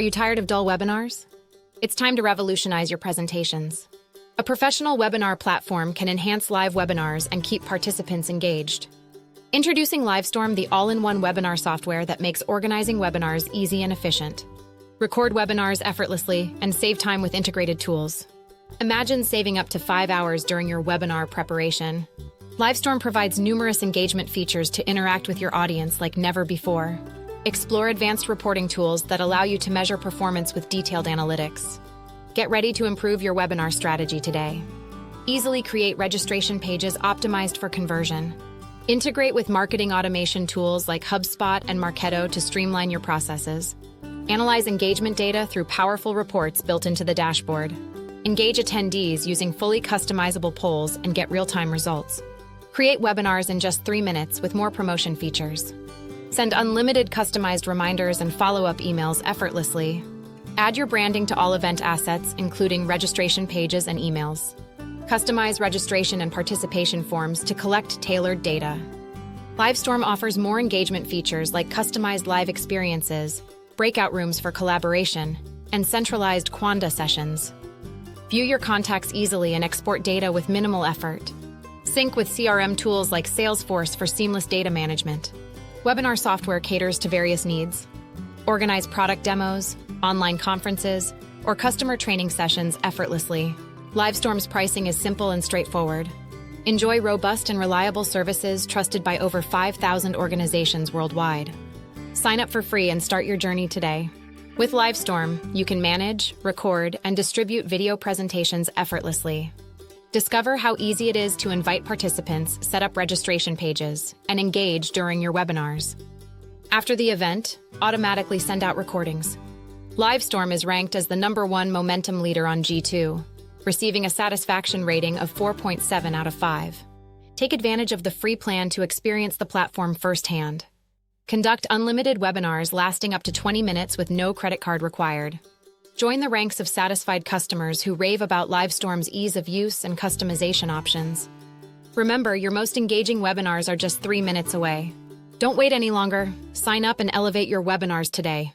Are you tired of dull webinars? It's time to revolutionize your presentations. A professional webinar platform can enhance live webinars and keep participants engaged. Introducing Livestorm, the all-in-one webinar software that makes organizing webinars easy and efficient. Record webinars effortlessly and save time with integrated tools. Imagine saving up to 5 hours during your webinar preparation. Livestorm provides numerous engagement features to interact with your audience like never before. Explore advanced reporting tools that allow you to measure performance with detailed analytics. Get ready to improve your webinar strategy today. Easily create registration pages optimized for conversion. Integrate with marketing automation tools like HubSpot and Marketo to streamline your processes. Analyze engagement data through powerful reports built into the dashboard. Engage attendees using fully customizable polls and get real-time results. Create webinars in just 3 minutes with more promotion features. Send unlimited customized reminders and follow-up emails effortlessly. Add your branding to all event assets, including registration pages and emails. Customize registration and participation forms to collect tailored data. Livestorm offers more engagement features like customized live experiences, breakout rooms for collaboration, and centralized Quanda sessions. View your contacts easily and export data with minimal effort. Sync with CRM tools like Salesforce for seamless data management. Webinar software caters to various needs. Organize product demos, online conferences, or customer training sessions effortlessly. Livestorm's pricing is simple and straightforward. Enjoy robust and reliable services trusted by over 5,000 organizations worldwide. Sign up for free and start your journey today. With Livestorm, you can manage, record, and distribute video presentations effortlessly. Discover how easy it is to invite participants, set up registration pages, and engage during your webinars. After the event, automatically send out recordings. Livestorm is ranked as the #1 momentum leader on G2, receiving a satisfaction rating of 4.7 out of 5. Take advantage of the free plan to experience the platform firsthand. Conduct unlimited webinars lasting up to 20 minutes with no credit card required. Join the ranks of satisfied customers who rave about Livestorm's ease of use and customization options. Remember, your most engaging webinars are just 3 minutes away. Don't wait any longer. Sign up and elevate your webinars today.